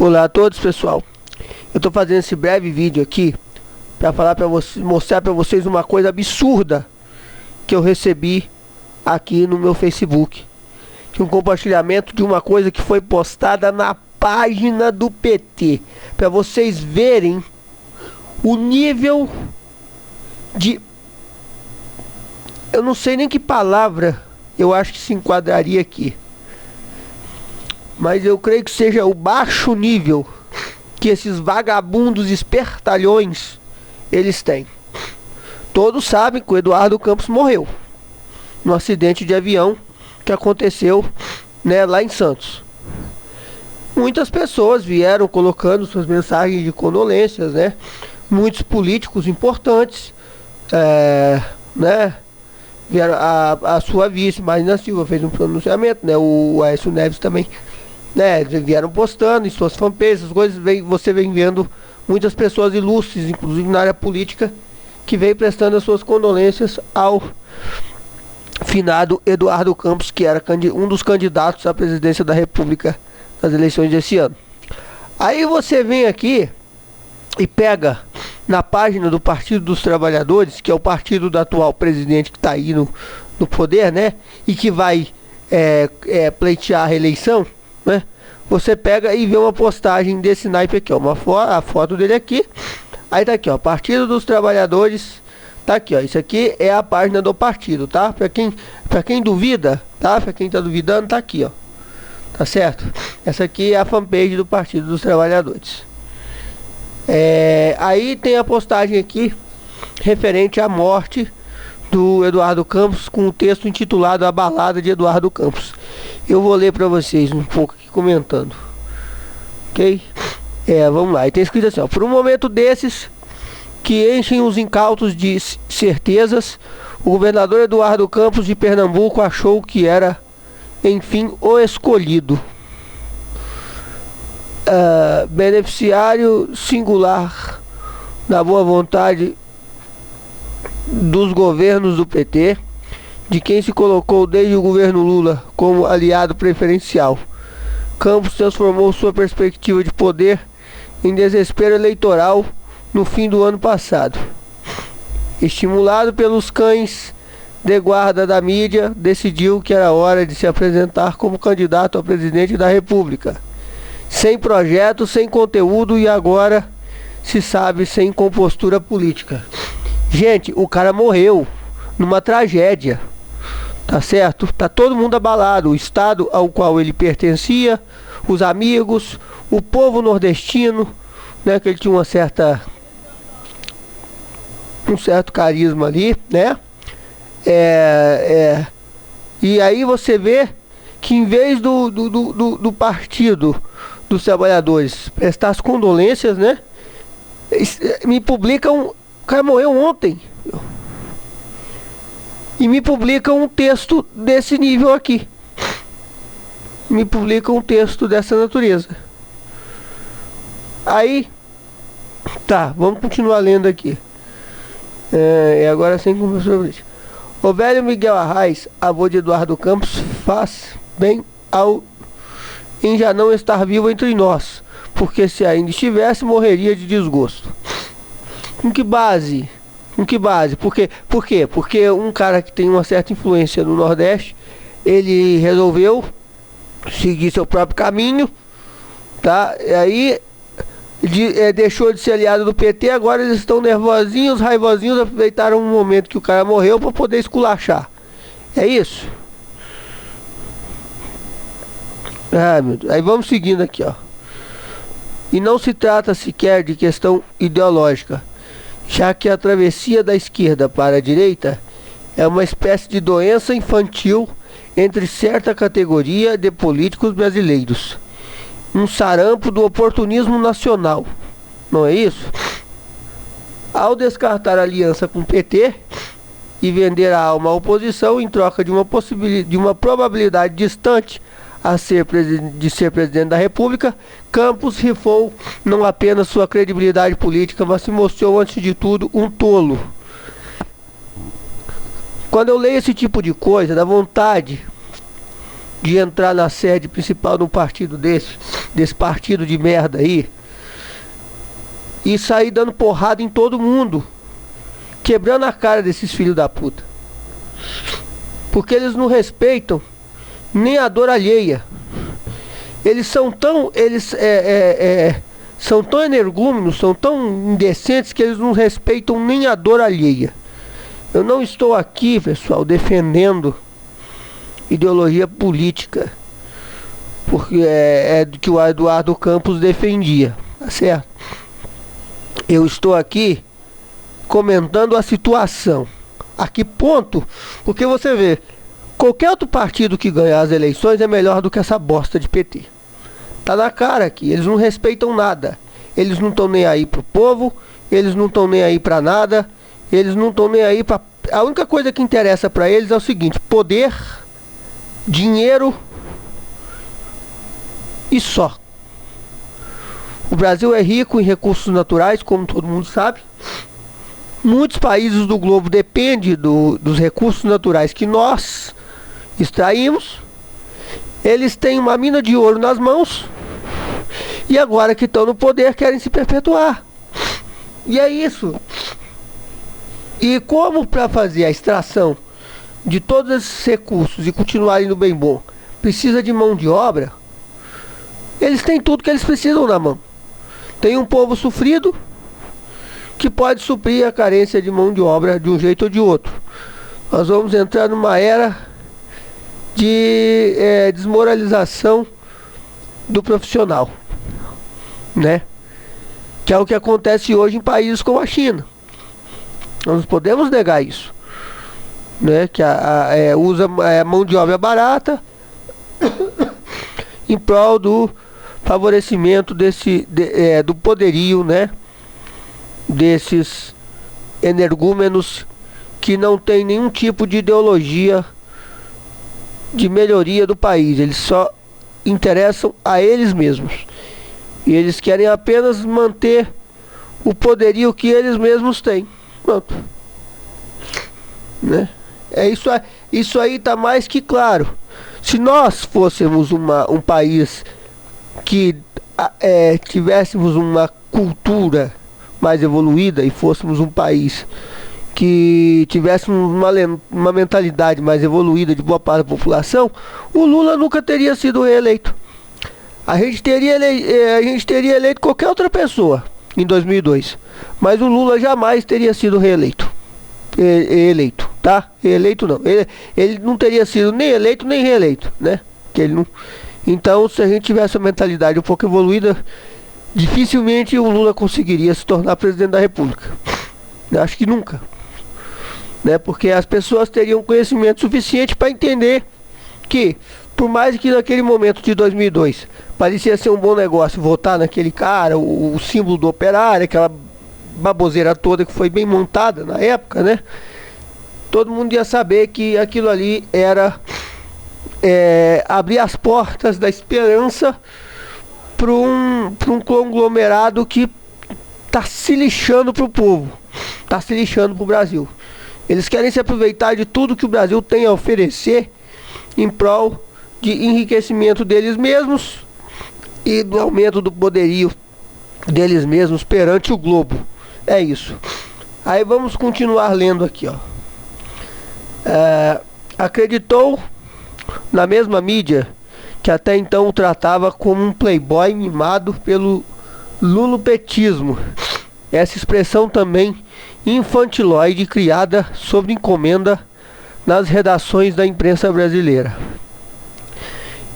Olá a todos, pessoal. Eu tô fazendo esse breve vídeo aqui para falar para vocês, mostrar para vocês uma coisa absurda que eu recebi aqui no meu Facebook, que um compartilhamento de uma coisa que foi postada na página do PT, para vocês verem o nível de, eu não sei nem que palavra eu acho que se enquadraria aqui, mas eu creio que seja o baixo nível que esses vagabundos espertalhões eles têm. Todos sabem que o Eduardo Campos morreu no acidente de avião que aconteceu, né, lá em Santos. Muitas pessoas vieram colocando suas mensagens de condolências, né? Muitos políticos importantes, né? Vieram a sua vice, Marina Silva, fez um pronunciamento, né? O Aécio Neves também, né? Vieram postando em suas fanpages, essas coisas. Você vem vendo muitas pessoas ilustres, inclusive na área política, que vem prestando as suas condolências ao finado Eduardo Campos, que era um dos candidatos à presidência da República nas eleições desse ano. Aí você vem aqui e pega na página do Partido dos Trabalhadores, que é o partido do atual presidente que está aí no poder, né? E que vai pleitear a reeleição, né? Você pega e vê uma postagem desse naipe aqui, ó, a foto dele aqui. Aí tá aqui, ó, Partido dos Trabalhadores. Tá aqui, ó, isso aqui é a página do partido, tá? Pra quem duvida, tá? Pra quem tá duvidando, tá aqui, ó. Tá certo? Essa aqui é a fanpage do Partido dos Trabalhadores. Aí tem a postagem aqui referente à morte do Eduardo Campos, com o texto intitulado A Balada de Eduardo Campos. Eu vou ler para vocês um pouco aqui comentando, ok? Vamos lá. E tem escrito assim, ó: por um momento desses que enchem os incautos de certezas, o governador Eduardo Campos de Pernambuco achou que era, enfim, o escolhido, beneficiário singular da boa vontade dos governos do PT, de quem se colocou desde o governo Lula como aliado preferencial. Campos transformou sua perspectiva de poder em desespero eleitoral no fim do ano passado. Estimulado pelos cães de guarda da mídia, decidiu que era hora de se apresentar como candidato a presidente da República. Sem projeto, sem conteúdo e agora, se sabe, sem compostura política. Gente, o cara morreu numa tragédia, tá certo? Tá todo mundo abalado, o estado ao qual ele pertencia, os amigos, o povo nordestino, né? Que ele tinha um certo carisma ali, né? E aí você vê que em vez do Partido dos Trabalhadores prestar as condolências, né? Me publicam, o cara morreu ontem, e me publicam um texto desse nível aqui. Me publicam um texto dessa natureza. Aí, tá, vamos continuar lendo aqui. Agora sem conversa sobre isso. O velho Miguel Arraes, avô de Eduardo Campos, faz bem em já não estar vivo entre nós, porque se ainda estivesse, morreria de desgosto. Com que base? Por quê? Porque um cara que tem uma certa influência no Nordeste, ele resolveu seguir seu próprio caminho, tá? E aí deixou de ser aliado do PT, agora eles estão nervosinhos, raivosinhos, aproveitaram um momento que o cara morreu para poder esculachar. É isso? Meu Deus. Aí vamos seguindo aqui, ó. E não se trata sequer de questão ideológica, já que a travessia da esquerda para a direita é uma espécie de doença infantil entre certa categoria de políticos brasileiros. Um sarampo do oportunismo nacional, não é isso? Ao descartar a aliança com o PT e vender a alma à oposição em troca de uma probabilidade distante de ser presidente da República, Campos rifou não apenas sua credibilidade política, mas se mostrou, antes de tudo, um tolo. Quando eu leio esse tipo de coisa, dá vontade de entrar na sede principal de um partido desse partido de merda aí, e sair dando porrada em todo mundo, quebrando a cara desses filhos da puta, porque eles não respeitam nem a dor alheia. Eles são tão são tão energúmenos, são tão indecentes, que eles não respeitam nem a dor alheia. Eu não estou aqui, pessoal, defendendo ideologia política, porque é do que o Eduardo Campos defendia, tá certo? Eu estou aqui comentando a situação. A que ponto? Porque você vê, qualquer outro partido que ganhar as eleições é melhor do que essa bosta de PT. Tá na cara aqui, eles não respeitam nada. Eles não estão nem aí pro povo, eles não estão nem aí pra nada, eles não estão nem aí pra... A única coisa que interessa pra eles é o seguinte: poder, dinheiro e só. O Brasil é rico em recursos naturais, como todo mundo sabe. Muitos países do globo dependem dos recursos naturais que nós extraímos. Eles têm uma mina de ouro nas mãos, e agora que estão no poder querem se perpetuar. E é isso. E como para fazer a extração de todos esses recursos e continuarem no bem bom, precisa de mão de obra, eles têm tudo que eles precisam na mão. Tem um povo sofrido que pode suprir a carência de mão de obra de um jeito ou de outro. Nós vamos entrar numa era de desmoralização do profissional, né? Que é o que acontece hoje em países como a China. Nós não podemos negar isso, né? Que usa mão de obra barata em prol do favorecimento do poderio, né? Desses energúmenos que não tem nenhum tipo de ideologia de melhoria do país. Eles só interessam a eles mesmos, e eles querem apenas manter o poderio que eles mesmos têm. Pronto, né? Isso aí tá mais que claro. Se nós fôssemos um país que tivéssemos uma cultura mais evoluída, e fôssemos um país que tivéssemos uma mentalidade mais evoluída de boa parte da população, o Lula nunca teria sido reeleito. A gente teria eleito qualquer outra pessoa em 2002, mas o Lula jamais teria sido reeleito. Eleito, tá? Reeleito não. Ele não teria sido nem eleito nem reeleito, né? Que ele não... Então, se a gente tivesse uma mentalidade um pouco evoluída, dificilmente o Lula conseguiria se tornar presidente da República. Eu acho que nunca, né? Porque as pessoas teriam conhecimento suficiente para entender que, por mais que naquele momento de 2002 parecia ser um bom negócio votar naquele cara, o símbolo do operário, aquela baboseira toda que foi bem montada na época, né? Todo mundo ia saber que aquilo ali era abrir as portas da esperança para um conglomerado que tá se lixando pro povo, tá se lixando pro Brasil. Eles querem se aproveitar de tudo que o Brasil tem a oferecer em prol de enriquecimento deles mesmos e do aumento do poderio deles mesmos perante o globo. É isso. Aí vamos continuar lendo aqui, ó. Acreditou na mesma mídia que até então o tratava como um playboy mimado pelo lulopetismo. Essa expressão também infantiloide criada sob encomenda nas redações da imprensa brasileira.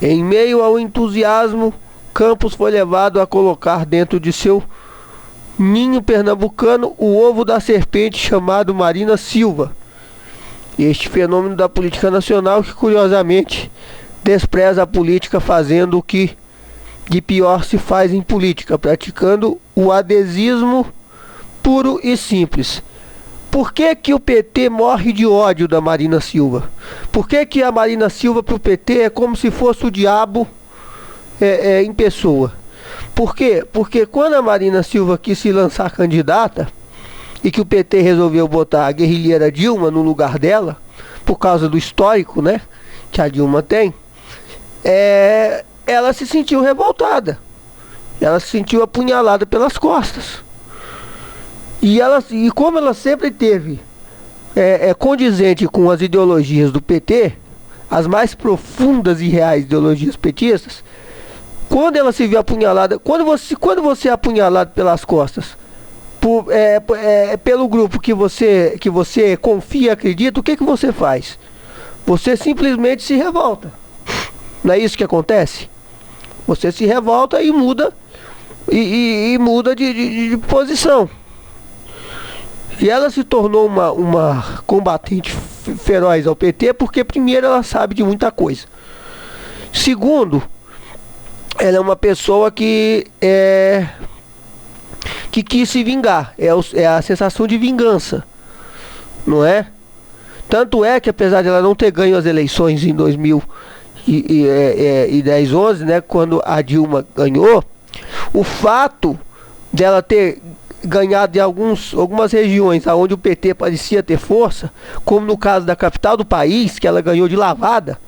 Em meio ao entusiasmo, Campos foi levado a colocar dentro de seu ninho pernambucano o ovo da serpente chamado Marina Silva. Este fenômeno da política nacional que, curiosamente, despreza a política, fazendo o que de pior se faz em política, praticando o adesismo puro e simples. Por que que o PT morre de ódio da Marina Silva? Por que que a Marina Silva para o PT é como se fosse o diabo em pessoa? Por quê? Porque quando a Marina Silva quis se lançar candidata e que o PT resolveu botar a guerrilheira Dilma no lugar dela, por causa do histórico, né, que a Dilma tem, ela se sentiu revoltada. Ela se sentiu apunhalada pelas costas. E como ela sempre teve condizente com as ideologias do PT, as mais profundas e reais ideologias petistas, quando ela se viu apunhalada, quando você é apunhalado pelas costas pelo grupo que você confia e acredita, o que você faz? Você simplesmente se revolta. Não é isso que acontece? Você se revolta e muda muda de posição. E ela se tornou uma combatente feroz ao PT porque, primeiro, ela sabe de muita coisa. Segundo, ela é uma pessoa que quis se vingar. É a sensação de vingança, não é? Tanto é que, apesar de ela não ter ganho as eleições em 2010, 11, né, quando a Dilma ganhou, o fato dela ter ganhado em algumas regiões onde o PT parecia ter força, como no caso da capital do país, que ela ganhou de lavada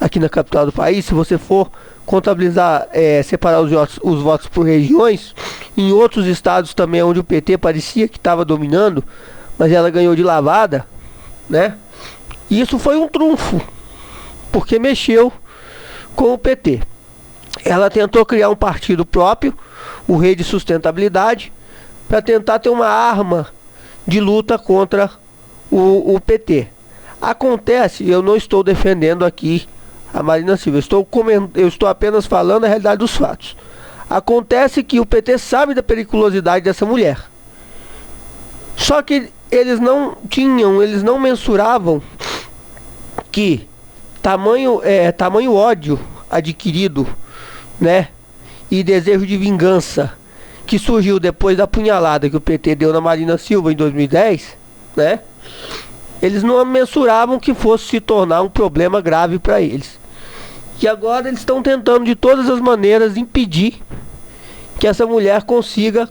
aqui na capital do país. Se você for contabilizar, separar os votos por regiões, em outros estados também onde o PT parecia que estava dominando, mas ela ganhou de lavada, né? E isso foi um trunfo, porque mexeu com o PT. Ela tentou criar um partido próprio, o Rede Sustentabilidade, para tentar ter uma arma de luta contra o PT. Acontece, eu não estou defendendo aqui a Marina Silva, eu estou apenas falando a realidade dos fatos. Acontece que o PT sabe da periculosidade dessa mulher. Só que eles não mensuravam que tamanho ódio adquirido, né, e desejo de vingança que surgiu depois da punhalada que o PT deu na Marina Silva em 2010, né? Eles não mensuravam que fosse se tornar um problema grave para eles. E agora eles estão tentando de todas as maneiras impedir que essa mulher consiga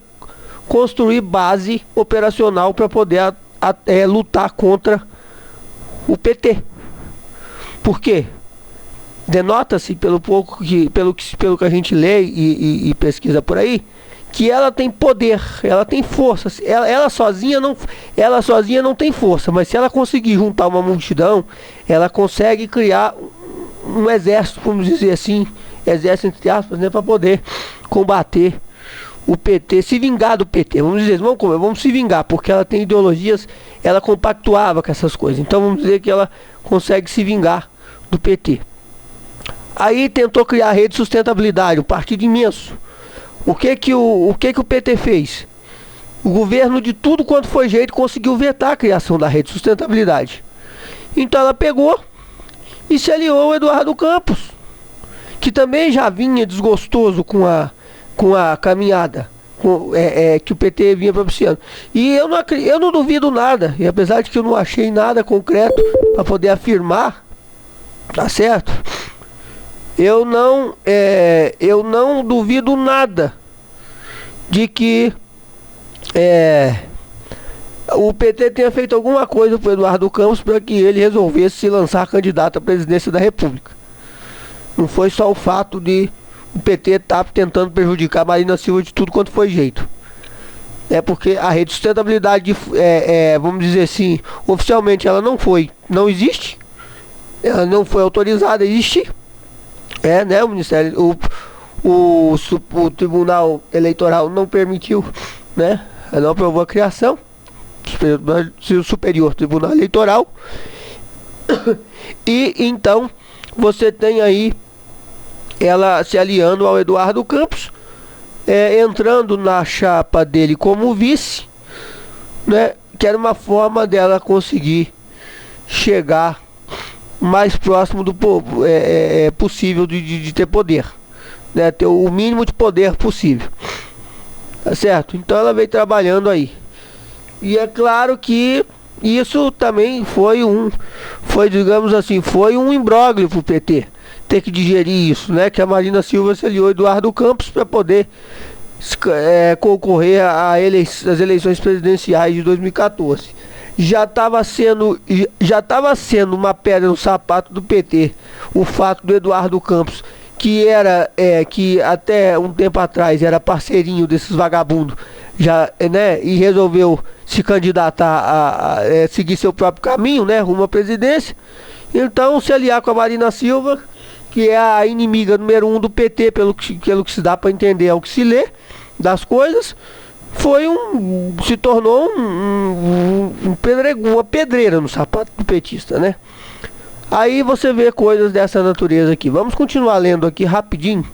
construir base operacional para poder lutar contra o PT. Por quê? Denota-se pelo que a gente lê e pesquisa por aí, que ela tem poder, ela tem força. Ela sozinha não tem força, mas se ela conseguir juntar uma multidão, ela consegue criar um exército, vamos dizer assim, exército entre aspas, né, para poder combater o PT, se vingar do PT. Vamos dizer, vamos se vingar, porque ela tem ideologias, ela compactuava com essas coisas. Então vamos dizer que ela consegue se vingar do PT. Aí tentou criar a Rede Sustentabilidade, um partido imenso. O que o PT fez? O governo, de tudo quanto foi jeito, conseguiu vetar a criação da Rede Sustentabilidade. Então ela pegou e se aliou ao Eduardo Campos, que também já vinha desgostoso com a caminhada que o PT vinha propiciando. E eu não duvido nada, e apesar de que eu não achei nada concreto para poder afirmar, tá certo? Eu não duvido nada de que o PT tenha feito alguma coisa para o Eduardo Campos para que ele resolvesse se lançar candidato à presidência da República. Não foi só o fato de o PT estar tentando prejudicar a Marina Silva de tudo quanto foi jeito. É porque a Rede Sustentabilidade, vamos dizer assim, oficialmente ela não existe, ela não foi autorizada a existir. Né, o Ministério, o Tribunal Eleitoral não permitiu, né, não aprovou a criação, o Superior Tribunal Eleitoral. E então você tem aí ela se aliando ao Eduardo Campos, entrando na chapa dele como vice, né, que era uma forma dela conseguir chegar mais próximo do povo possível de ter poder, né, ter o mínimo de poder possível, tá certo? Então ela veio trabalhando aí, e é claro que isso também digamos assim, foi um imbróglio pro PT ter que digerir isso, né, que a Marina Silva se aliou ao Eduardo Campos para poder concorrer às eleições presidenciais de 2014. já estava sendo uma pedra no sapato do PT o fato do Eduardo Campos, que até um tempo atrás era parceirinho desses vagabundos, já, né, e resolveu se candidatar a seguir seu próprio caminho, né, rumo à presidência. Então, se aliar com a Marina Silva, que é a inimiga número 1 do PT, pelo que se dá para entender, ao que se lê das coisas, se tornou uma pedreira no sapato do petista, né? Aí você vê coisas dessa natureza aqui. Vamos continuar lendo aqui rapidinho.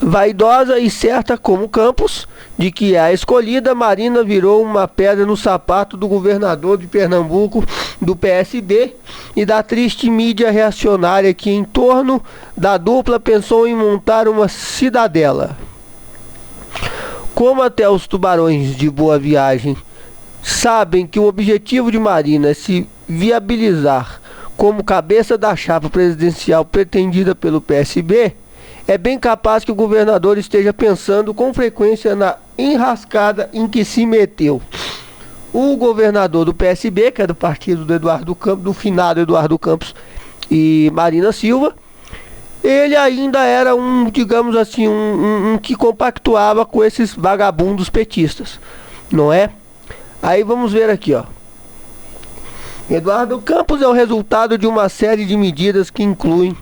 Vaidosa e certa como Campos de que a escolhida, Marina virou uma pedra no sapato do governador de Pernambuco, do PSB, e da triste mídia reacionária que, em torno da dupla, pensou em montar uma cidadela. Como até os tubarões de Boa Viagem sabem que o objetivo de Marina é se viabilizar como cabeça da chapa presidencial pretendida pelo PSB, é bem capaz que o governador esteja pensando com frequência na enrascada em que se meteu. O governador do PSB, que é do partido do Eduardo Campos, do finado Eduardo Campos e Marina Silva, ele ainda era digamos assim, um que compactuava com esses vagabundos petistas, não é? Aí vamos ver aqui, ó. Eduardo Campos é o resultado de uma série de medidas que incluem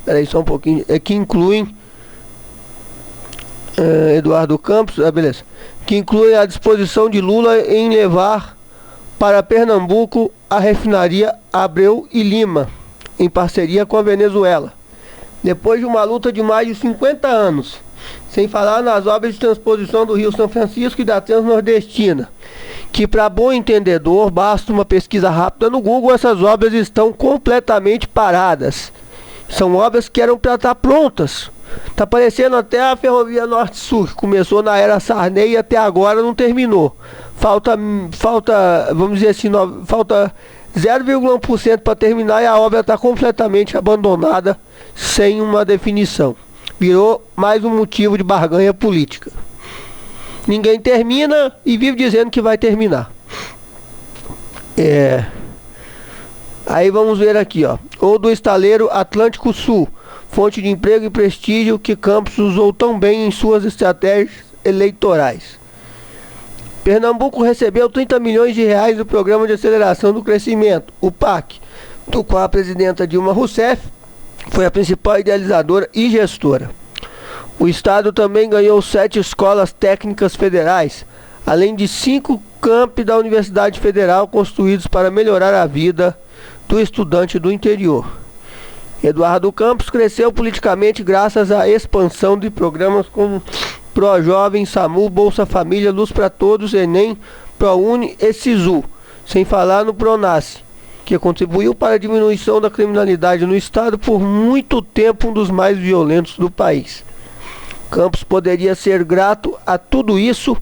peraí só um pouquinho, que incluem Eduardo Campos, beleza, que inclui a disposição de Lula em levar para Pernambuco a refinaria Abreu e Lima, em parceria com a Venezuela, depois de uma luta de mais de 50 anos, sem falar nas obras de transposição do Rio São Francisco e da Transnordestina, que para bom entendedor basta uma pesquisa rápida no Google. Essas obras estão completamente paradas. São obras que eram para estar prontas. Tá parecendo até a Ferrovia Norte-Sul, que começou na era Sarney e até agora não terminou. Falta, vamos dizer assim, falta 0,1% para terminar e a obra está completamente abandonada, sem uma definição. Virou mais um motivo de barganha política. Ninguém termina e vive dizendo que vai terminar. Aí vamos ver aqui, ó. Ou do estaleiro Atlântico Sul, fonte de emprego e prestígio que Campos usou tão bem em suas estratégias eleitorais. Pernambuco recebeu 30 milhões de reais do Programa de Aceleração do Crescimento, o PAC, do qual a presidenta Dilma Rousseff foi a principal idealizadora e gestora. O estado também ganhou 7 escolas técnicas federais, além de 5 campi da Universidade Federal construídos para melhorar a vida do estudante do interior. Eduardo Campos cresceu politicamente graças à expansão de programas como ProJovem, SAMU, Bolsa Família, Luz para Todos, Enem, ProUni e SISU, sem falar no PRONASSE, que contribuiu para a diminuição da criminalidade no estado, por muito tempo um dos mais violentos do país. Campos poderia ser grato a tudo isso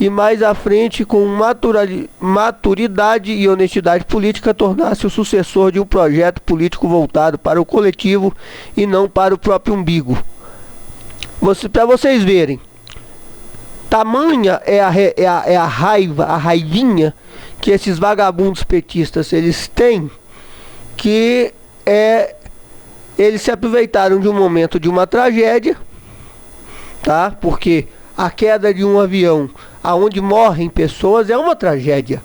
e mais à frente, com maturidade e honestidade política, tornar-se o sucessor de um projeto político voltado para o coletivo e não para o próprio umbigo. Para vocês verem, tamanha é a raiva, a raivinha que esses vagabundos petistas eles têm, que eles se aproveitaram de um momento de uma tragédia, tá? Porque a queda de um avião aonde morrem pessoas é uma tragédia,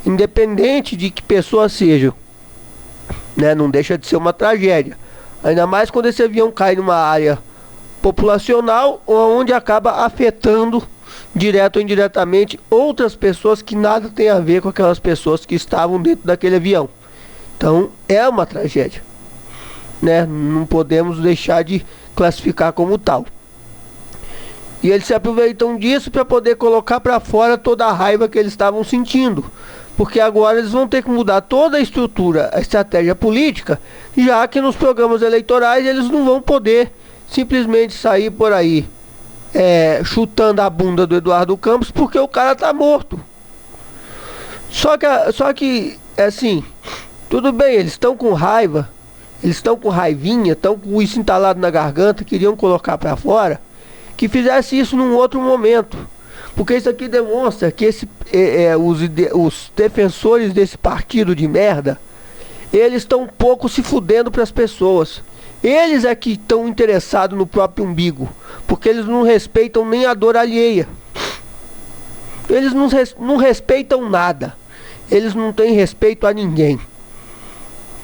independente de que pessoas sejam, né? Não deixa de ser uma tragédia, ainda mais quando esse avião cai numa área populacional, onde acaba afetando direto ou indiretamente outras pessoas que nada tem a ver com aquelas pessoas que estavam dentro daquele avião. Então é uma tragédia, né? Não podemos deixar de classificar como tal. E eles se aproveitam disso para poder colocar para fora toda a raiva que eles estavam sentindo, porque agora eles vão ter que mudar toda a estrutura, a estratégia política, já que nos programas eleitorais eles não vão poder simplesmente sair por aí chutando a bunda do Eduardo Campos, porque o cara tá morto. Só que assim, tudo bem, eles estão com raiva, eles estão com raivinha, estão com isso entalado na garganta, queriam colocar para fora, que fizesse isso num outro momento. Porque isso aqui demonstra que os defensores desse partido de merda, eles estão um pouco se fudendo para as pessoas. Eles é que estão interessados no próprio umbigo, porque eles não respeitam nem a dor alheia. Eles não respeitam nada. Eles não têm respeito a ninguém.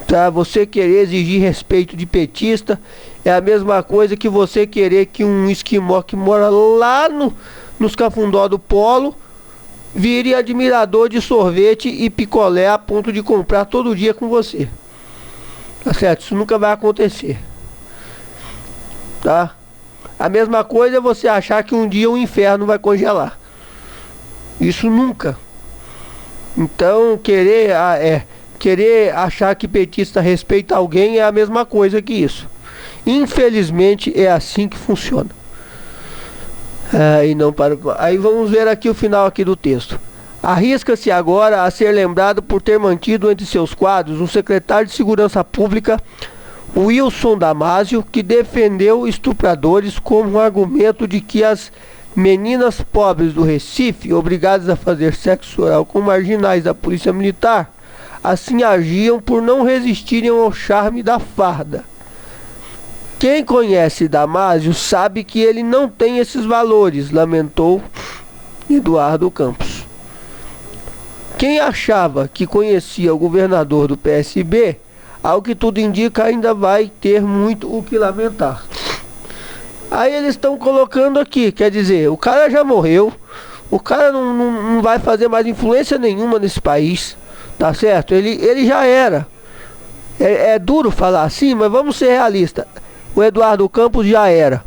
Tá? Você querer exigir respeito de petista é a mesma coisa que você querer que um esquimó que mora lá nos cafundó do polo vire admirador de sorvete e picolé a ponto de comprar todo dia com você. Tá certo? Isso nunca vai acontecer. Tá? A mesma coisa é você achar que um dia o inferno vai congelar. Isso nunca. Então querer achar que petista respeita alguém é a mesma coisa que isso. Infelizmente é assim que funciona. Aí vamos ver aqui o final aqui do texto. Arrisca-se agora a ser lembrado por ter mantido entre seus quadros um secretário de Segurança Pública, Wilson Damásio, que defendeu estupradores como um argumento de que as meninas pobres do Recife, obrigadas a fazer sexo oral com marginais da polícia militar, assim agiam por não resistirem ao charme da farda. Quem conhece Damásio sabe que ele não tem esses valores, lamentou Eduardo Campos. Quem achava que conhecia o governador do PSB, ao que tudo indica, ainda vai ter muito o que lamentar. Aí eles estão colocando aqui, quer dizer, o cara já morreu, o cara não vai fazer mais influência nenhuma nesse país, tá certo? Ele já era. É duro falar assim, mas vamos ser realistas. O Eduardo Campos já era.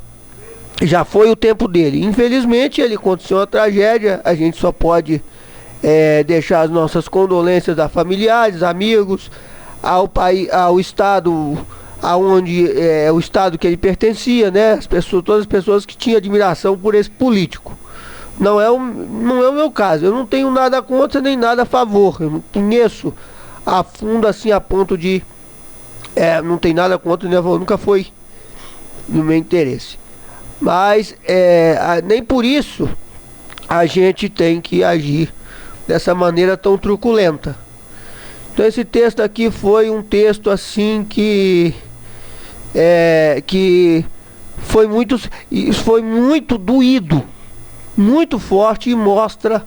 Já foi o tempo dele. Infelizmente ele aconteceu uma tragédia, a gente só pode deixar as nossas condolências a familiares, amigos, ao país, ao estado aonde o estado que ele pertencia, né? Todas as pessoas que tinham admiração por esse político. Não é o meu caso. Eu não tenho nada contra nem nada a favor. Eu não conheço a fundo assim a ponto de não tem nada contra nem a favor. Nunca foi no meu interesse. Mas nem por isso a gente tem que agir dessa maneira tão truculenta. Então esse texto aqui foi um texto assim que foi muito doído, muito forte, e mostra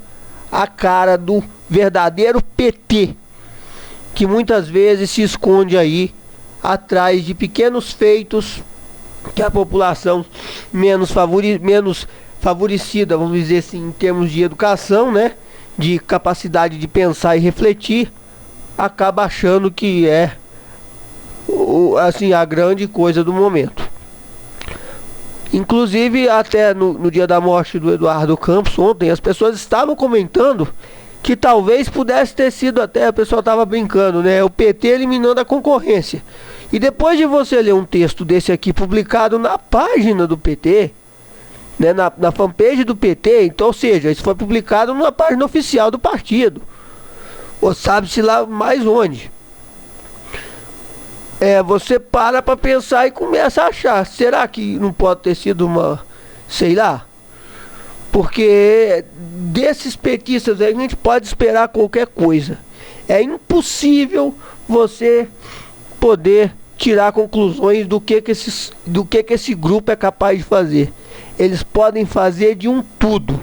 a cara do verdadeiro PT, que muitas vezes se esconde aí atrás de pequenos feitos que a população menos favorecida, vamos dizer assim, em termos de educação, né, de capacidade de pensar e refletir, acaba achando que assim, a grande coisa do momento. Inclusive até no dia da morte do Eduardo Campos ontem, as pessoas estavam comentando que talvez pudesse ter sido, até o pessoal estava brincando, né, o PT eliminando a concorrência. E depois de você ler um texto desse aqui publicado na página do PT, né, na fanpage do PT, então, ou seja, isso foi publicado na página oficial do partido, ou sabe-se lá mais onde, você para pensar e começa a achar, será que não pode ter sido uma, sei lá, porque desses petistas aí a gente pode esperar qualquer coisa. É impossível você poder tirar conclusões do que esse grupo é capaz de fazer. Eles podem fazer de um tudo.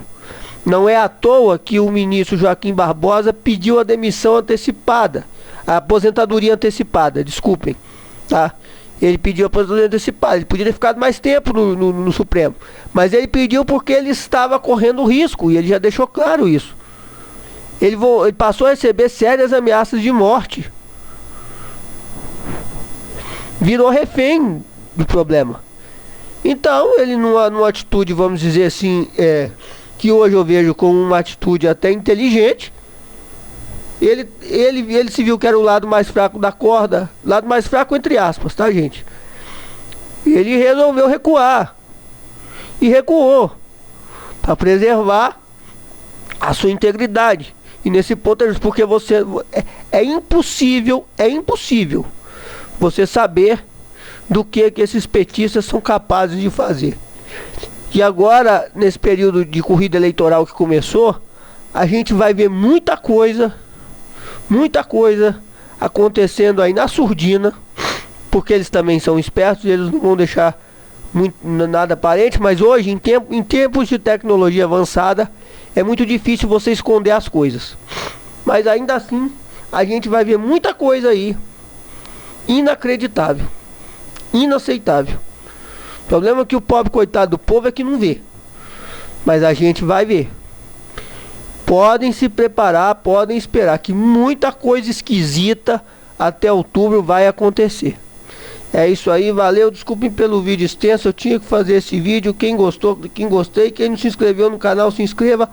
Não é à toa que o ministro Joaquim Barbosa pediu a demissão antecipada, a aposentadoria antecipada, desculpem, tá? Ele pediu a aposentadoria antecipada. Ele podia ter ficado mais tempo no Supremo, mas ele pediu porque ele estava correndo risco, e ele já deixou claro isso. Ele passou a receber sérias ameaças de morte. Virou refém do problema. Então ele numa atitude, vamos dizer assim, que hoje eu vejo como uma atitude até inteligente, ele se viu que era o lado mais fraco da corda, lado mais fraco entre aspas, tá, gente? Ele resolveu recuar, e recuou para preservar a sua integridade. E nesse ponto, porque é impossível você saber do que esses petistas são capazes de fazer. E agora, nesse período de corrida eleitoral que começou, a gente vai ver muita coisa acontecendo aí na surdina, porque eles também são espertos, eles não vão deixar nada aparente, mas hoje, em tempos de tecnologia avançada, é muito difícil você esconder as coisas. Mas ainda assim, a gente vai ver muita coisa aí inacreditável, inaceitável. O problema é que o pobre coitado do povo é que não vê, mas a gente vai ver. Podem se preparar, podem esperar que muita coisa esquisita até outubro vai acontecer. É isso aí, valeu, desculpem pelo vídeo extenso, eu tinha que fazer esse vídeo. Quem gostou, quem não se inscreveu no canal, se inscreva.